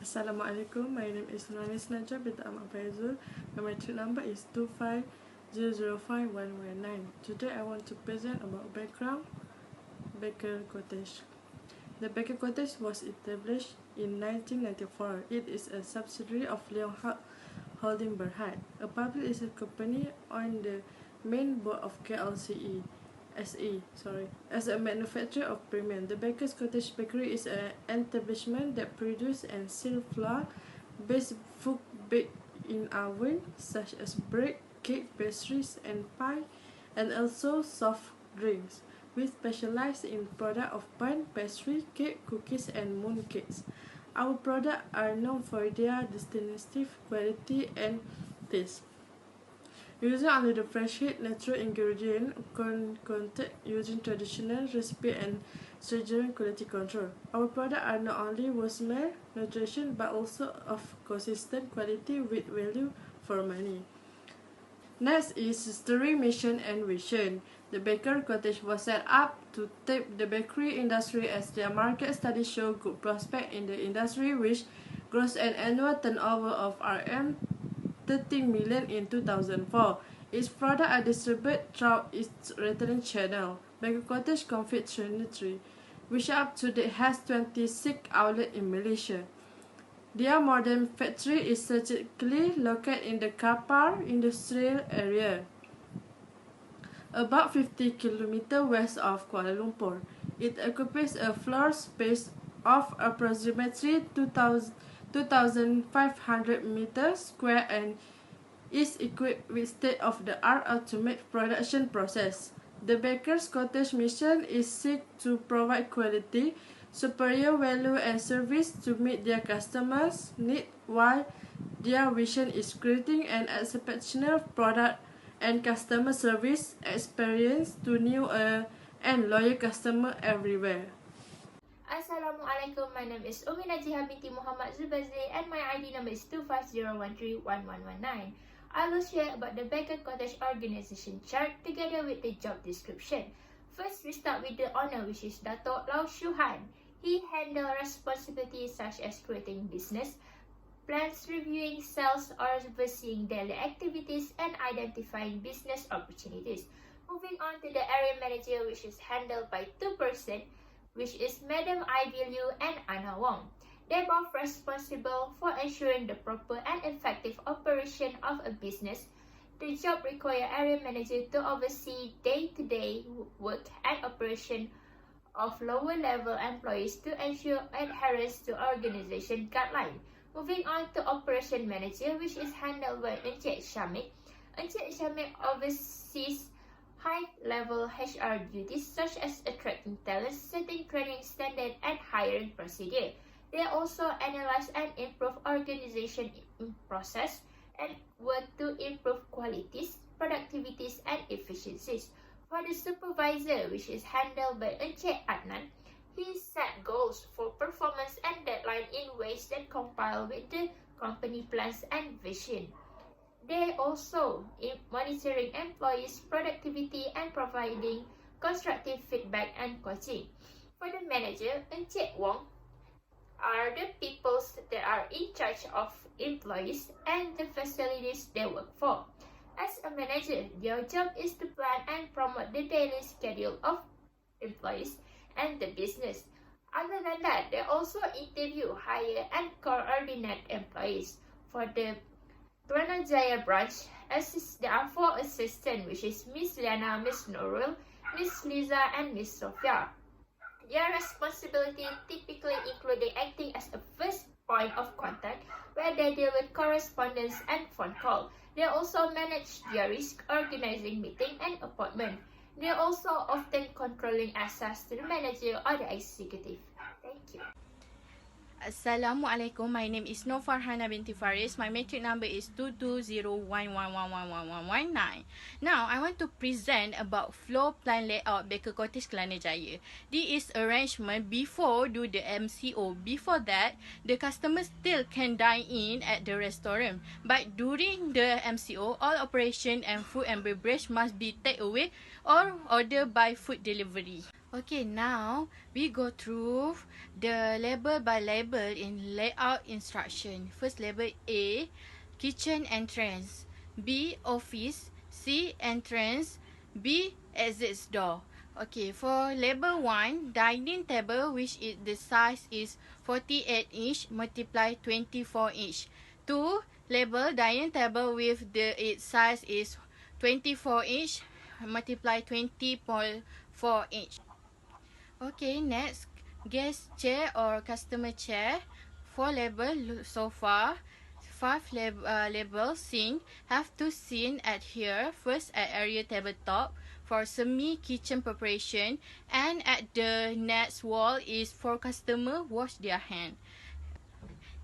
Assalamualaikum, my name is Nuranis Najah bint Ahmad Faizul. My matric number is 250051119. Today I want to present about background Baker Cottage. The Baker Cottage was established in 1994. It is a subsidiary of Leonhardt Holding Berhad, a public listed company on the main board of KLCE. As a manufacturer of premium, the Baker's Cottage Bakery is an establishment that produces and sells flour-based food baked in oven, such as bread, cake, pastries, and pie, and also soft drinks. We specialize in product of bun, pastry, cake, cookies, and mooncakes. Our products are known for their distinctive quality and taste. Using only the fresh heat, natural ingredient, contact using traditional recipe and stringent quality control. Our products are not only worth smell, nutrition, but also of consistent quality with value for money. Next is history, mission, and vision. The Baker Cottage was set up to tap the bakery industry as their market studies show good prospect in the industry, which grows an annual turnover of RM 30 million in 2004. Its products are distributed throughout its retailing channel, Baker Cottage Confectionery, which up to date has 26 outlets in Malaysia. Their modern factory is strategically located in the Kapar industrial area, about 50 km west of Kuala Lumpur. It occupies a floor space of approximately 2,500 meters square and is equipped with state-of-the-art automated production process. The Baker's Cottage mission is seek to provide quality, superior value and service to meet their customers' needs, while their vision is creating an exceptional product and customer service experience to new and loyal customers everywhere. Assalamualaikum, my name is Umi Najihah binti Muhammad Zubazi and my ID number is 250131119. I will share about the Baker Cottage organization chart together with the job description. First, we start with the owner, which is Dato' Lau Shuhan. He handles responsibilities such as creating business plans, reviewing sales, overseeing daily activities, and identifying business opportunities. Moving on to the area manager, which is handled by two persons, which is Madam Ivy Liu and Anna Wong. They are both responsible for ensuring the proper and effective operation of a business. The job requires area manager to oversee day-to-day work and operation of lower-level employees to ensure adherence to organization guidelines. Moving on to operation manager, which is handled by Encik Syamik. Encik Syamik oversees high-level HR duties such as attracting talent, setting training standard, and hiring procedure. They also analyze and improve organization process and work to improve qualities, productivities, and efficiencies. For the supervisor, which is handled by Encik Adnan, he set goals for performance and deadline in ways that compile with the company plans and vision. They also monitoring employees' productivity and providing constructive feedback and coaching. For the manager, Encik Wong, are the people that are in charge of employees and the facilities they work for. As a manager, their job is to plan and promote the daily schedule of employees and the business. Other than that, they also interview, hire, and coordinate employees. For the Putrajaya branch, there are 4 assistants, which is Miss Liana, Miss Nurul, Miss Liza, and Miss Sophia. Their responsibility typically include acting as a first point of contact where they deal with correspondence and phone call. They also manage their risk, organizing meeting and appointment. They are also often controlling access to the manager or the executive. Thank you. Assalamualaikum, my name is Nur Farhana binti Faris. My matric number is 22011111119. Now, I want to present about floor plan layout Baker Cottage Kelana Jaya. This is arrangement before do the MCO. Before that, the customer still can dine in at the restaurant. But during the MCO, all operation and food and beverage must be take away or order by food delivery. Okay, now we go through the label by label in layout instruction. First label A, kitchen entrance. B, office. C, entrance. B, exit door. Okay, for label 1, dining table, which is the size is 48 inch multiply 24 inch. 2, label dining table with its size is 24 inch multiply 20.4 inch. Okay, next, guest chair or customer chair. 4 label so far. 5 labels seen. Have to seen at here. First at area tabletop for semi-kitchen preparation, and at the next wall is for customer wash their hand.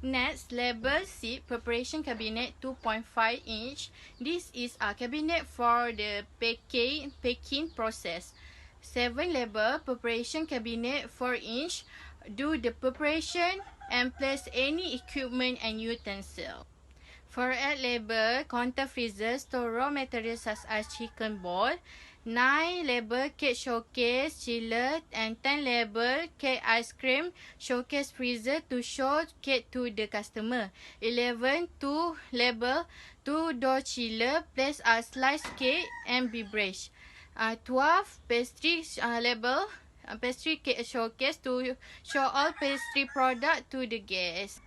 Next, label seat preparation cabinet 2.5 inch. This is a cabinet for the packing process. 7 label preparation cabinet 4 inch. Do the preparation and place any equipment and utensil. For 8 label counter freezer store raw materials such as chicken ball. 9 label cake showcase chiller, and 10 label cake ice cream showcase freezer to show cake to the customer. 11 2 label 2 door chiller, place a sliced cake and beverage. 12 pastry label pastry cake showcase to show all pastry product to the guests.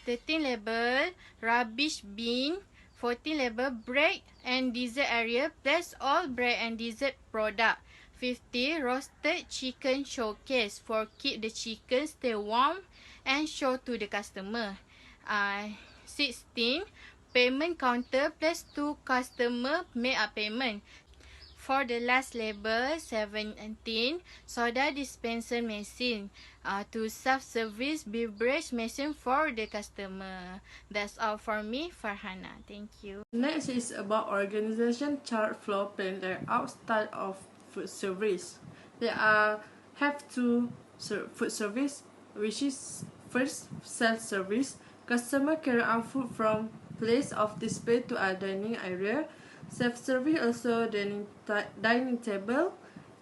13 label rubbish bin. 14 label bread and dessert area, place all bread and dessert product. 50 roasted chicken showcase for keep the chicken stay warm and show to the customer. 16 payment counter, place to customer make a payment. For the last label 17 soda dispenser machine to self-service beverage machine for the customer. That's all for me, Farhana. Thank you. Next is about organization chart floor plan layout style of food service. There have two food service, which is first self-service. Customer carry out food from place of display to a dining area. Self-service also dining table,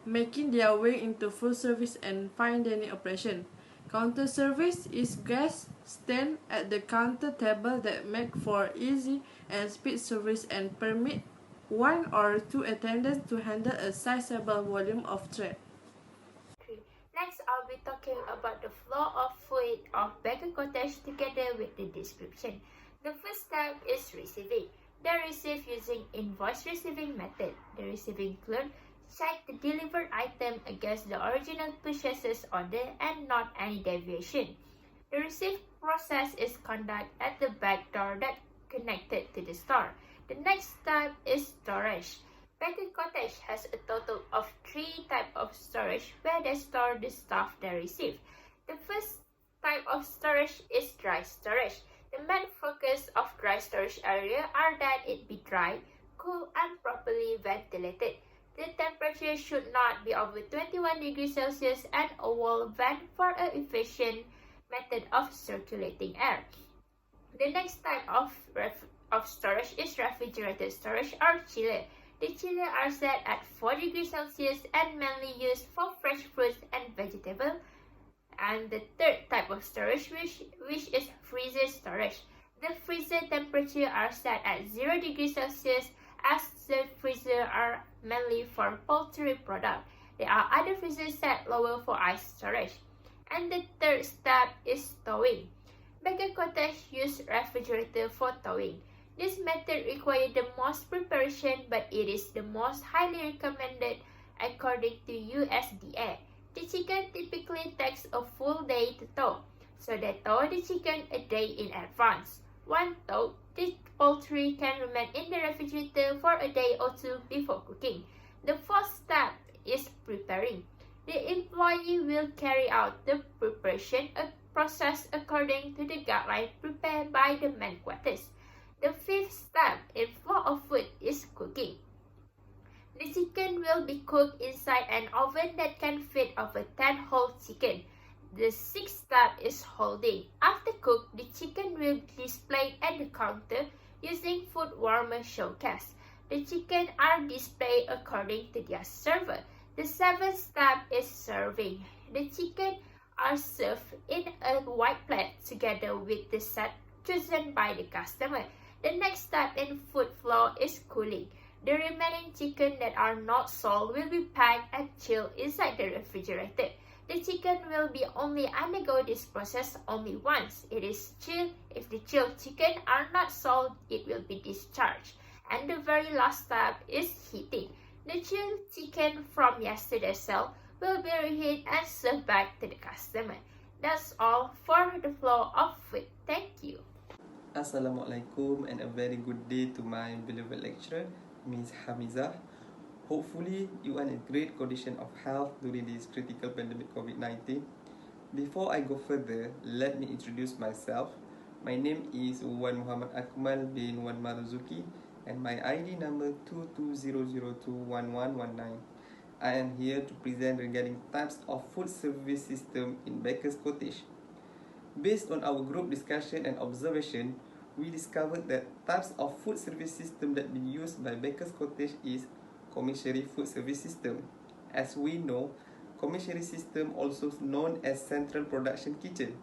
making their way into full service and fine dining operation. Counter service is guests stand at the counter table that make for easy and speed service and permit 1 or 2 attendants to handle a sizable volume of trade. Next, I'll be talking about the flow of food of Baker Cottage together with the description. The first step is receiving. They receive using invoice receiving method. The receiving clerk check the delivered item against the original purchases order and not any deviation. The receipt process is conducted at the back door that connected to the store. The next step is storage. Baker Cottage has a total of 3 types of storage where they store the stuff they receive. The first type of storage is dry storage. The main focus of dry storage area are that it be dry, cool, and properly ventilated. The temperature should not be over 21 degrees Celsius and a wall vent for an efficient method of circulating air. The next type of storage is refrigerated storage or chiller. The chiller are set at 4 degrees Celsius and mainly used for fresh fruits and vegetables. And the third type of storage which is freezer storage. The freezer temperature are set at 0 degrees Celsius as the freezer are mainly for poultry product. There are other freezers set lower for ice storage. And the third step is stowing. Baker Cottage use refrigerator for stowing. This method requires the most preparation, but it is the most highly recommended according to USDA. The chicken typically takes a full day to thaw, so they thaw the chicken a day in advance. Once thawed, the poultry can remain in the refrigerator for a day or 2 before cooking. The fourth step is preparing. The employee will carry out the preparation process according to the guideline prepared by the main quarters. The fifth step in flow of food is cooking. The chicken will be cooked inside an oven that can fit over 10 whole chicken. The sixth step is holding. After cooked, the chicken will be displayed at the counter using food warmer showcase. The chicken are displayed according to their server. The seventh step is serving. The chicken are served in a white plate together with the set chosen by the customer. The next step in food flow is cooling. The remaining chicken that are not sold will be packed and chilled inside the refrigerator. The chicken will be only undergo this process only once. It is chilled. If the chilled chicken are not sold, it will be discharged. And the very last step is heating. The chilled chicken from yesterday's sale will be reheated and served back to the customer. That's all for the flow of food. Thank you. Assalamualaikum and a very good day to my beloved lecturer, Ms. Hamizah. Hopefully, you are in a great condition of health during this critical pandemic COVID-19. Before I go further, let me introduce myself. My name is Wan Muhammad Akmal bin Wan Maruzuki and my ID number 2200211119. I am here to present regarding types of food service system in Baker's Cottage. Based on our group discussion and observation, we discovered that types of food service system that be used by Baker's Cottage is commissary food service system. As we know, commissary system also known as central production kitchen.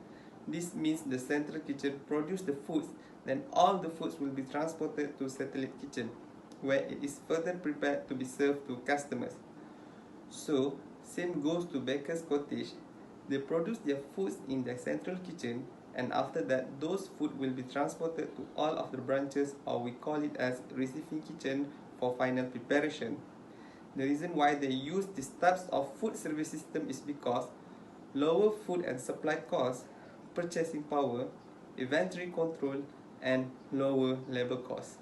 This means the central kitchen produce the foods, then all the foods will be transported to satellite kitchen, where it is further prepared to be served to customers. So, same goes to Baker's Cottage. They produce their foods in their central kitchen, and after that, those food will be transported to all of the branches, or we call it as receiving kitchen, for final preparation. The reason why they use these types of food service system is because lower food and supply costs, purchasing power, inventory control, and lower labor costs.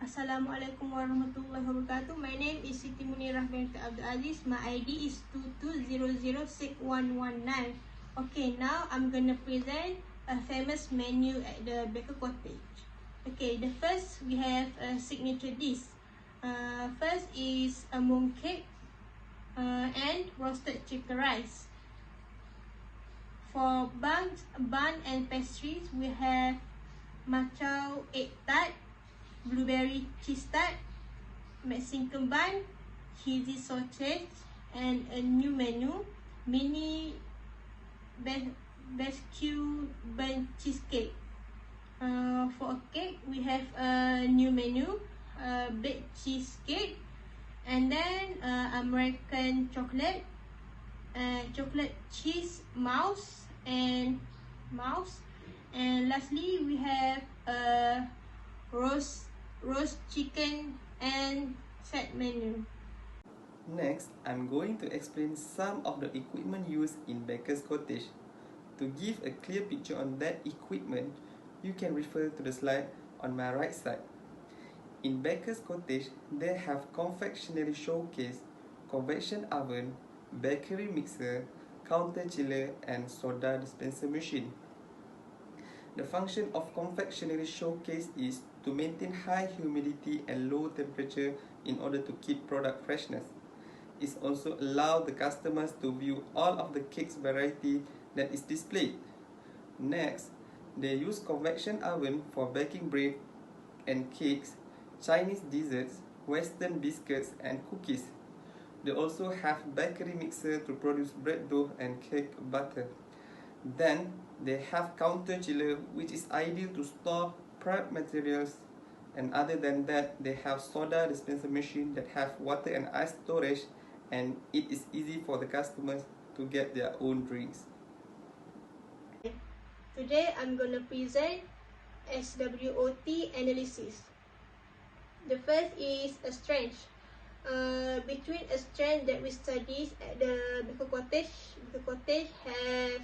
Assalamualaikum warahmatullahi wabarakatuh. My name is Siti Munirah binti Abdul Aziz. My ID is 22006119. Okay, now I'm gonna present a famous menu at the Baker Cottage. Okay, the first we have a signature dish. First is a mooncake and roasted chicken rice. For buns, bun and pastries, we have matcha egg tart, blueberry cheese tart, Mexican bun, cheesy sausage, and a new menu, mini biscuit bun cheesecake. For a cake, we have a new menu, baked cheesecake, and then American chocolate, chocolate cheese mouse, and lastly we have a roast chicken and set menu. Next, I'm going to explain some of the equipment used in Baker's Cottage. To give a clear picture on that equipment, you can refer to the slide on my right side. In Baker's Cottage, they have confectionery showcase, convection oven, bakery mixer, counter chiller, and soda dispenser machine. The function of confectionery showcase is to maintain high humidity and low temperature in order to keep product freshness. It also allows the customers to view all of the cakes variety that is displayed. Next, they use convection oven for baking bread and cakes, Chinese desserts, Western biscuits, and cookies. They also have bakery mixer to produce bread dough and cake batter. Then, they have counter chiller, which is ideal to store prep materials. And other than that, they have soda dispenser machine that have water and ice storage, and it is easy for the customers to get their own drinks. Today I'm gonna present SWOT analysis. The first is a strength. Between a strength that we studied at the Baker Cottage have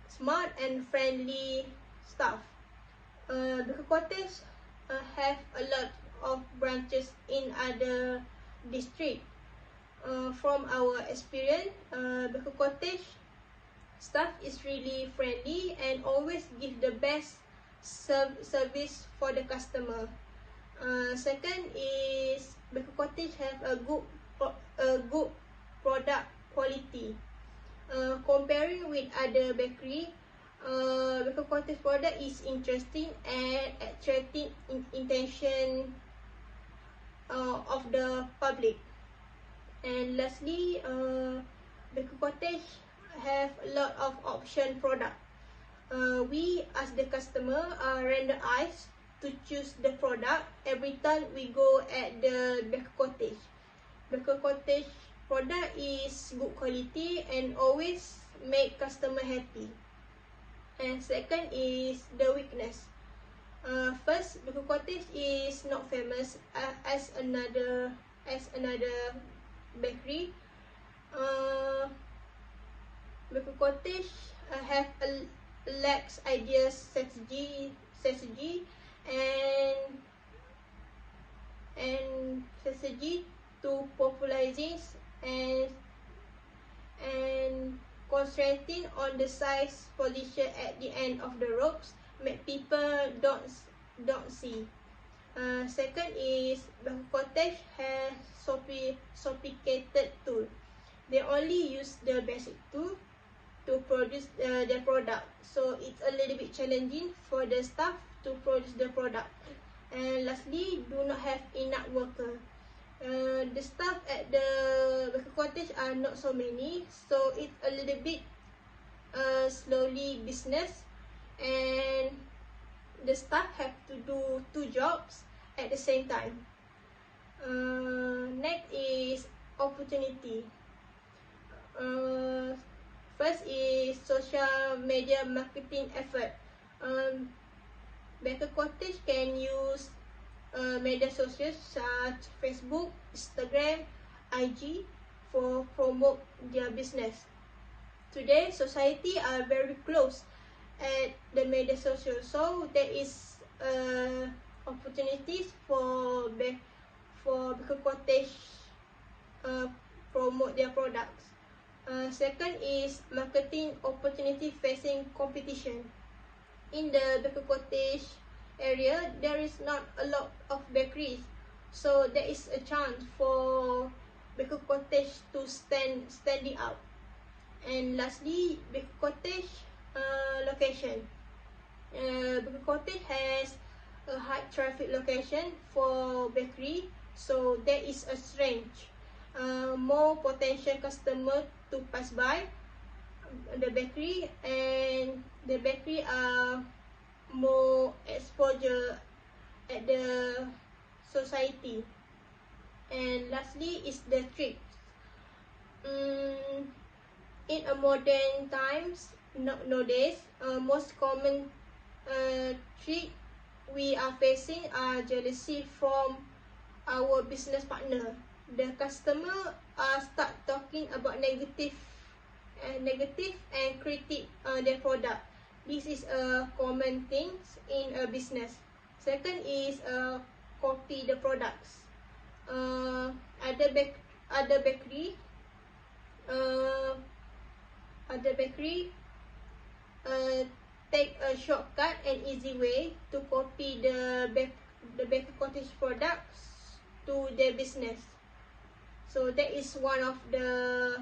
smart and friendly staff. Baker Cottage have a lot of branches in other districts. From our experience, Baker Cottage staff is really friendly and always give the best service for the customer. Second is Baker Cottage have a good product quality. Comparing with other bakery, Baker Cottage product is interesting and attracting of the public. And lastly, Baker Cottage have a lot of option product. We as the customer are randomized to choose the product every time we go at the Baker Cottage. Baker Cottage product is good quality and always make customer happy. And second is the weakness. First, Baker Cottage is not famous as another bakery. Baker Cottage have a lacks ideas strategy and strategy to popularizing and concentrating on the size position at the end of the ropes make people don't see. Second is Baker Cottage has sophisticated tool. They only use the basic tool to produce the product, so it's a little bit challenging for the staff to produce the product. And lastly, do not have enough worker. The staff at the Baker Cottage are not so many, so it's a little bit slowly business, and the staff have to do 2 jobs at the same time. Next is opportunity. First is social media marketing effort. Baker Cottage can use media socials such Facebook, Instagram, IG for promote their business. Today, society are very close at the media social, so there is opportunities for Baker Cottage promote their products. Second is marketing opportunity facing competition. In the Baker Cottage area, there is not a lot of bakeries, so there is a chance for Baker Cottage to standing out. And lastly, Baker Cottage location. Baker Cottage has a high traffic location for bakery, so there is a strength. More potential customer to pass by the bakery, and the bakery are more exposure at the society. And lastly is the tricks. In a modern times nowadays, most common trick we are facing are jealousy from our business partner. The customer start talking about negative and critique their product. This is a common thing in a business. Second is copy the products. Other bakery take a shortcut and easy way to copy the Baker Cottage products to their business. So that is one of their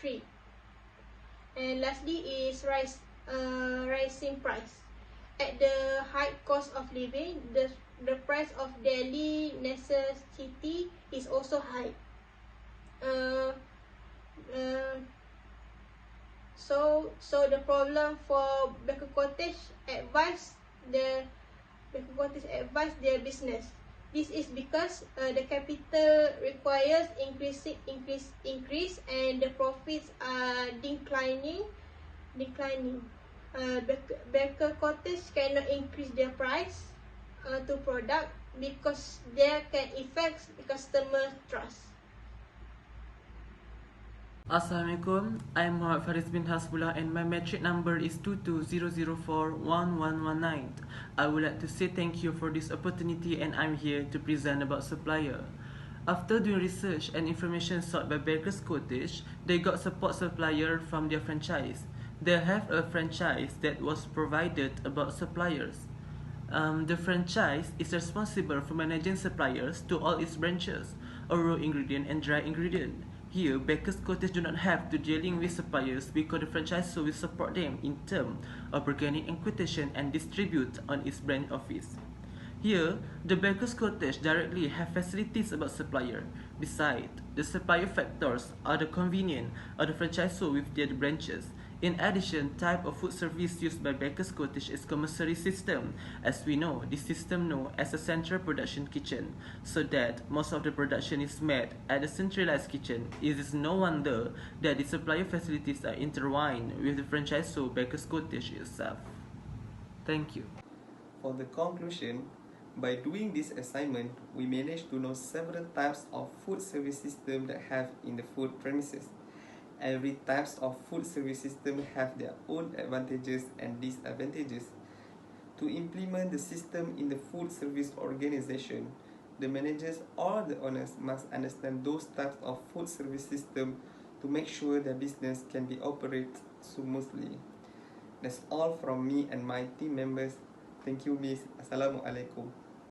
trick. And lastly is rising price. At the high cost of living, the price of daily necessity is also high. So the problem for Baker Cottage advise their business. This is because the capital requires increase and the profits are declining. Baker Cottage cannot increase their price to product because they can affect the customer trust. Assalamualaikum, I'm Muhammad Faris bin Hasbullah and my metric number is 2200411119. I would like to say thank you for this opportunity and I'm here to present about supplier. After doing research and information sought by Baker's Cottage, they got support supplier from their franchise. They have a franchise that was provided about suppliers. The franchise is responsible for managing suppliers to all its branches, a raw ingredient and dry ingredient. Here, Baker's Cottage do not have to dealing with suppliers because the franchisor will support them in terms of bargaining and quotation and distribute on its branch office. Here, the Baker's Cottage directly have facilities about supplier. Besides, the supplier factors are the convenient of the franchisor with their branches. In addition, type of food service used by Baker's Cottage is commissary system. As we know, this system known as a central production kitchen, so that most of the production is made at the centralized kitchen. It is no wonder that the supplier facilities are intertwined with the franchisor Baker's Cottage itself. Thank you. For the conclusion, by doing this assignment, we managed to know several types of food service system that have in the food premises. Every types of food service system have their own advantages and disadvantages. To implement the system in the food service organization, the managers or the owners must understand those types of food service system to make sure their business can be operated smoothly. That's all from me and my team members. Thank you, Miss. Assalamualaikum.